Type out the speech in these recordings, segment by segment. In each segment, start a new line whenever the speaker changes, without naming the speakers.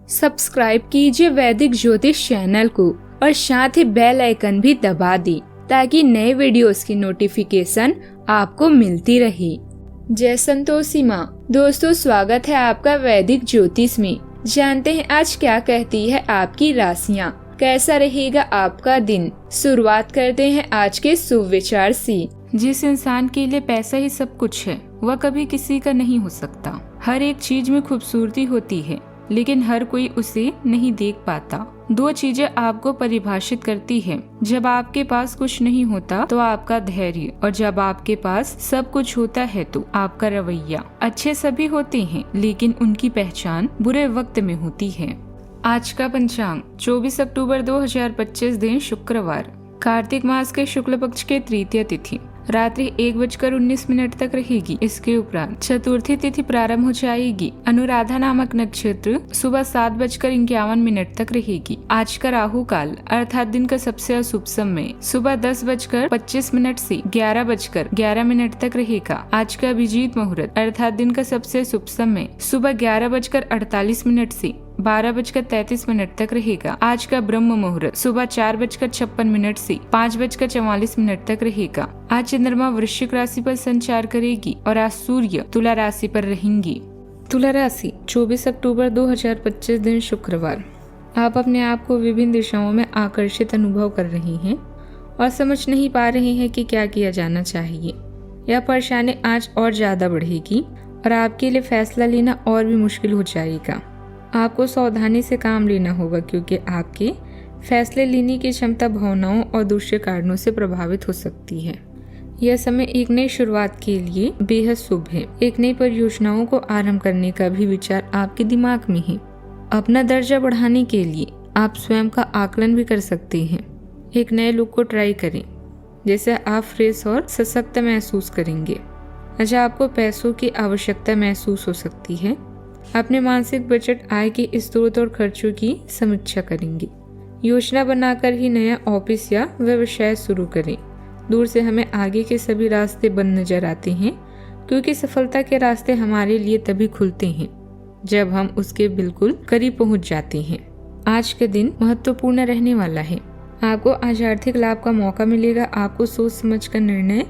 Subscribe कीजिए वैदिक ज्योतिष चैनल को और साथ ही बेल आइकन भी दबा दी ताकि नए वीडियोस की नोटिफिकेशन आपको मिलती रहे। जय संतोषी माँ। दोस्तों, स्वागत है आपका वैदिक ज्योतिष में। जानते हैं आज क्या कहती है आपकी राशियाँ, कैसा रहेगा आपका दिन। शुरुआत करते हैं आज के शुभ विचार से। जिस इंसान के लिए पैसा ही सब कुछ है वह कभी किसी का नहीं हो सकता। हर एक चीज में खूबसूरती होती है लेकिन हर कोई उसे नहीं देख पाता। दो चीजें आपको परिभाषित करती है, जब आपके पास कुछ नहीं होता तो आपका धैर्य, और जब आपके पास सब कुछ होता है तो आपका रवैया। अच्छे सभी होते हैं लेकिन उनकी पहचान बुरे वक्त में होती है। आज का पंचांग 24 अक्टूबर 2025 दिन शुक्रवार, कार्तिक मास के शुक्ल पक्ष के तृतीय तिथि रात्रि 1:19 तक रहेगी। इसके उपरांत चतुर्थी तिथि प्रारंभ हो जाएगी। अनुराधा नामक नक्षत्र सुबह 7:51 तक रहेगी। आज का राहु काल अर्थात दिन का सबसे अशुभ समय सुबह 10:25 से 11:11 तक रहेगा। आज का अभिजीत मुहूर्त अर्थात दिन का सबसे शुभ समय सुबह 11:48 से 12:33 तक रहेगा। आज का ब्रह्म मुहूर्त सुबह 4:56 से 5:44 तक रहेगा। आज चंद्रमा वृश्चिक राशि पर संचार करेगी और आज सूर्य तुला राशि पर रहेंगी। तुला राशि 24 अक्टूबर 2025 दिन शुक्रवार। आप अपने आप को विभिन्न दिशाओं में आकर्षित अनुभव कर रही हैं और समझ नहीं पा रहे हैं कि क्या किया जाना चाहिए। यह परेशानी आज और ज्यादा बढ़ेगी और आपके लिए फैसला लेना और भी मुश्किल हो जाएगा। आपको सावधानी से काम लेना होगा क्योंकि आपके फैसले लेने की क्षमता भावनाओं और दूसरे कारणों से प्रभावित हो सकती है। यह समय एक नई शुरुआत के लिए बेहद शुभ है। एक नई परियोजनाओं को आरंभ करने का भी विचार आपके दिमाग में है। अपना दर्जा बढ़ाने के लिए आप स्वयं का आकलन भी कर सकते हैं। एक नए लुक को ट्राई करें जिससे आप फ्रेश और सशक्त महसूस करेंगे। आज आपको पैसों की आवश्यकता महसूस हो सकती है। अपने मानसिक बजट, आय के स्रोत और खर्चों की समीक्षा करेंगे। योजना बनाकर ही नया ऑफिस या व्यवसाय शुरू करें। दूर से हमें आगे के सभी रास्ते बंद नजर आते हैं क्योंकि सफलता के रास्ते हमारे लिए तभी खुलते हैं जब हम उसके बिल्कुल करीब पहुंच जाते हैं। आज का दिन महत्वपूर्ण रहने वाला है। आपको आज आर्थिक लाभ का मौका मिलेगा। आपको सोच समझ कर निर्णय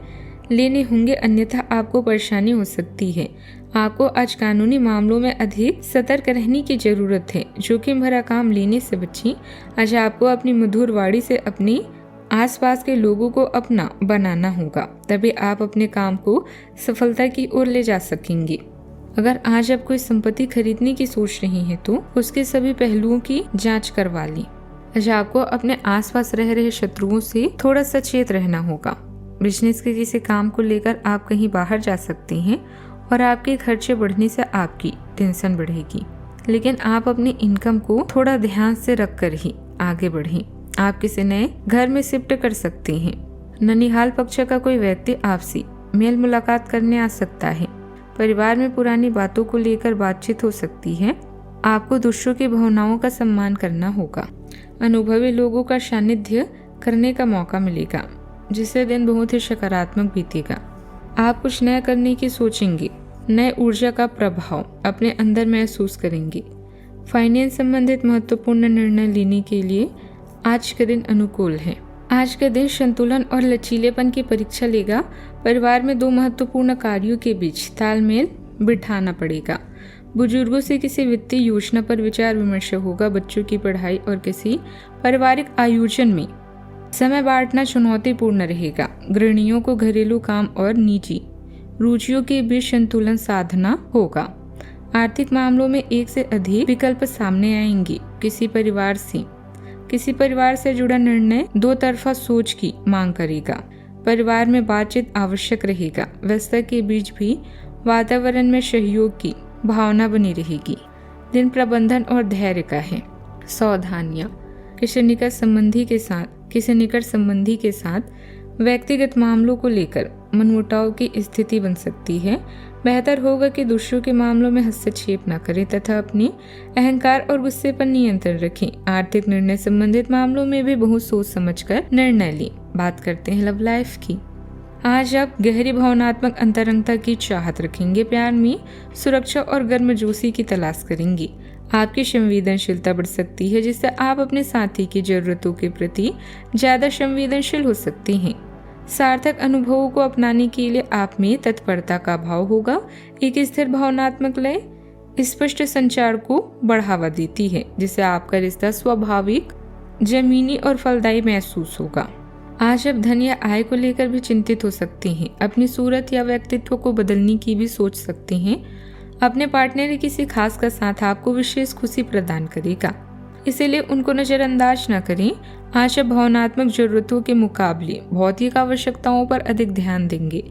लेने होंगे, अन्यथा आपको परेशानी हो सकती है। आपको आज कानूनी मामलों में अधिक सतर्क रहने की जरूरत है। जोखिम भरा काम लेने से बचिए। आज आपको अपनी मधुर वाणी से अपने आसपास के लोगों को अपना बनाना होगा, तभी आप अपने काम को सफलता की ओर ले जा सकेंगे। अगर आज आप कोई संपत्ति खरीदने की सोच रही हैं तो उसके सभी पहलुओं की जांच करवा लें। आज आपको अपने आसपास रह रहे शत्रुओं से थोड़ा सचेत रहना होगा। बिजनेस के किसी काम को लेकर आप कहीं बाहर जा सकते हैं और आपके खर्चे बढ़ने से आपकी टेंशन बढ़ेगी, लेकिन आप अपनी इनकम को थोड़ा ध्यान से रखकर ही आगे बढ़ें। आप किसी नए घर में शिफ्ट कर सकते हैं। ननिहाल पक्ष का कोई व्यक्ति आपसे मेल मुलाकात करने आ सकता है। परिवार में पुरानी बातों को लेकर बातचीत हो सकती है। आपको दूसरों की भावनाओं का सम्मान करना होगा। अनुभवी लोगों का सानिध्य करने का मौका मिलेगा जिससे दिन बहुत ही सकारात्मक बीतेगा। आप कुछ नया करने की सोचेंगे। नए ऊर्जा का प्रभाव अपने अंदर महसूस करेंगे। फाइनेंस संबंधित महत्वपूर्ण निर्णय लेने के लिए आज का दिन अनुकूल है। आज का दिन संतुलन और लचीलेपन की परीक्षा लेगा। परिवार में दो महत्वपूर्ण कार्यों के बीच तालमेल बिठाना पड़ेगा। बुजुर्गों से किसी वित्तीय योजना पर विचार विमर्श होगा। बच्चों की पढ़ाई और किसी पारिवारिक आयोजन में समय बांटना चुनौतीपूर्ण रहेगा। गृहिणियों को घरेलू काम और निजी रुचियों के बीच संतुलन साधना होगा। आर्थिक मामलों में एक से अधिक विकल्प सामने आएंगे। किसी परिवार से जुड़ा निर्णय दो तरफा सोच की मांग करेगा। परिवार में बातचीत आवश्यक रहेगा। व्यस्तता के बीच भी वातावरण में सहयोग की भावना बनी रहेगी। दिन प्रबंधन और धैर्य का है। सावधानियां। किसी निकट संबंधी के साथ व्यक्तिगत मामलों को लेकर मनमुटाव की स्थिति बन सकती है। बेहतर होगा कि दूसरों के मामलों में हस्तक्षेप न करें तथा अपने अहंकार और गुस्से पर नियंत्रण रखें। आर्थिक निर्णय संबंधित मामलों में भी बहुत सोच समझकर निर्णय लें। बात करते हैं लव लाइफ की। आज आप गहरी भावनात्मक अंतरंगता की चाहत रखेंगे। प्यार में सुरक्षा और गर्मजोशी की तलाश करेंगे। आपकी संवेदनशीलता बढ़ सकती है, जिससे आप अपने साथी की जरूरतों के प्रति ज्यादा संवेदनशील हो सकते हैं। सार्थक अनुभवों को अपनाने के लिए आप में तत्परता का भाव होगा। एक स्थिर भावनात्मक लय स्पष्ट संचार को बढ़ावा देती है, जिससे आपका रिश्ता स्वाभाविक, जमीनी और फलदायी महसूस होगा। आज आप धन या आय को लेकर भी चिंतित हो सकते हैं। अपनी सूरत या व्यक्तित्व को बदलने की भी सोच सकते हैं। अपने पार्टनर या किसी खास का साथ आपको विशेष खुशी प्रदान करेगा, इसलिए उनको नजरअंदाज न करें। आज आप भावनात्मक जरूरतों के मुकाबले भौतिक आवश्यकताओं पर अधिक ध्यान देंगे।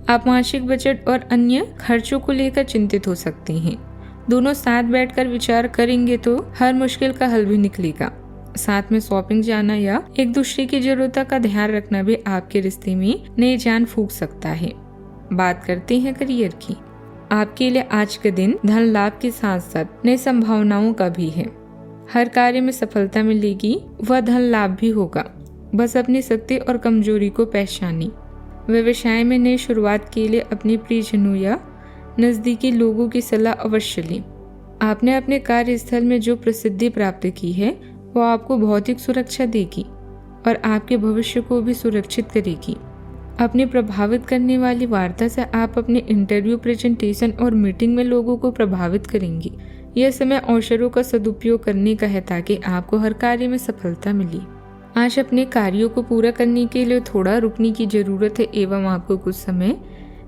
आप मासिक बजट और अन्य खर्चों को लेकर चिंतित हो सकते हैं। दोनों साथ बैठकर विचार करेंगे तो हर मुश्किल का हल भी निकलेगा। साथ में शॉपिंग जाना या एक दूसरे की जरूरतों का ध्यान रखना भी आपके रिश्ते में नई जान फूंक सकता है। बात करते हैं करियर की। आपके लिए आज का दिन धन लाभ के साथ साथ नई संभावनाओं का भी है। हर कार्य में सफलता मिलेगी, वह धन लाभ भी होगा। बस अपनी शक्ति और कमजोरी को पहचानें। व्यवसाय में नई शुरुआत के लिए अपने प्रियजनों या नजदीकी लोगों की सलाह अवश्य लें। आपने अपने कार्यस्थल में जो प्रसिद्धि प्राप्त की है वो आपको भौतिक सुरक्षा देगी और आपके भविष्य को भी सुरक्षित करेगी। अपनी प्रभावित करने वाली वार्ता से आप अपने इंटरव्यू, प्रेजेंटेशन और मीटिंग में लोगों को प्रभावित करेंगे। यह समय अवसरों का सदुपयोग करने का है ताकि आपको हर कार्य में सफलता मिले। आज अपने कार्यों को पूरा करने के लिए थोड़ा रुकने की जरूरत है एवं आपको कुछ समय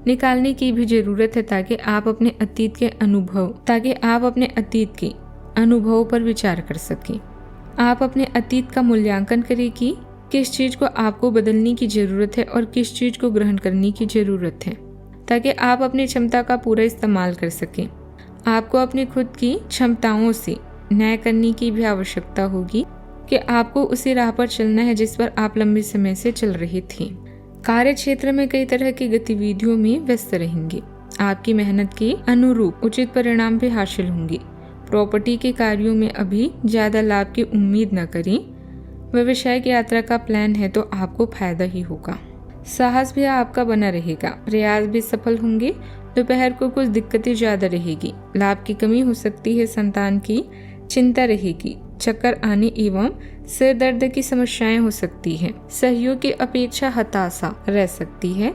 निकालने की भी जरूरत है ताकि आप अपने अतीत के अनुभवों पर विचार कर सकें। आप अपने अतीत का मूल्यांकन करें कि किस चीज को आपको बदलने की जरूरत है और किस चीज को ग्रहण करने की जरूरत है, ताकि आप अपनी क्षमता का पूरा इस्तेमाल कर सकें। आपको अपनी खुद की क्षमताओं से न्याय करने की भी आवश्यकता होगी कि आपको उसी राह पर चलना है जिस पर आप लंबे समय से चल रहे थे। कार्य क्षेत्र में कई तरह की गतिविधियों में व्यस्त रहेंगे। आपकी मेहनत के अनुरूप उचित परिणाम भी हासिल होंगे। प्रॉपर्टी के कार्यों में अभी ज्यादा लाभ की उम्मीद न करें। व्यवसाय की यात्रा का प्लान है तो आपको फायदा ही होगा। साहस भी आपका बना रहेगा, प्रयास भी सफल होंगे। दोपहर को कुछ दिक्कतें ज्यादा रहेगी, लाभ की कमी हो सकती है, संतान की चिंता रहेगी, चक्कर आने एवं सिर दर्द की समस्याएं हो सकती है। सहयोग की अपेक्षा हताशा रह सकती है।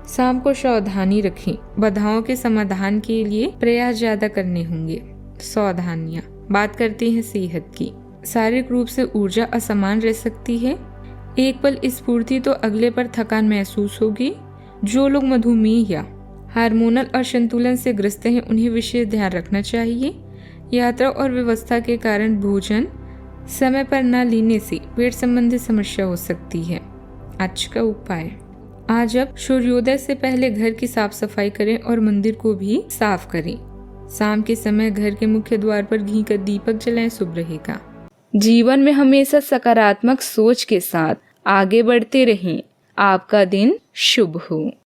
शाम को सावधानी रखें। बाधाओं के समाधान के लिए प्रयास ज्यादा करने होंगे। सावधानियां। बात करते हैं सेहत की। शारीरिक रूप से ऊर्जा असमान रह सकती है। एक पल स्फूर्ति तो अगले पर थकान महसूस होगी। जो लोग मधुमेह या हार्मोनल असंतुलन से ग्रस्त हैं उन्हें विशेष ध्यान रखना चाहिए। यात्रा और व्यवस्था के कारण भोजन समय पर न लेने से पेट संबंधी समस्या हो सकती है। आज का उपाय। आज आप सूर्योदय से पहले घर की साफ सफाई करें और मंदिर को भी साफ करें। शाम के समय घर के मुख्य द्वार पर घी का दीपक जलाएं, शुभ रहेगा। जीवन में हमेशा सकारात्मक सोच के साथ आगे बढ़ते रहें। आपका दिन शुभ हो।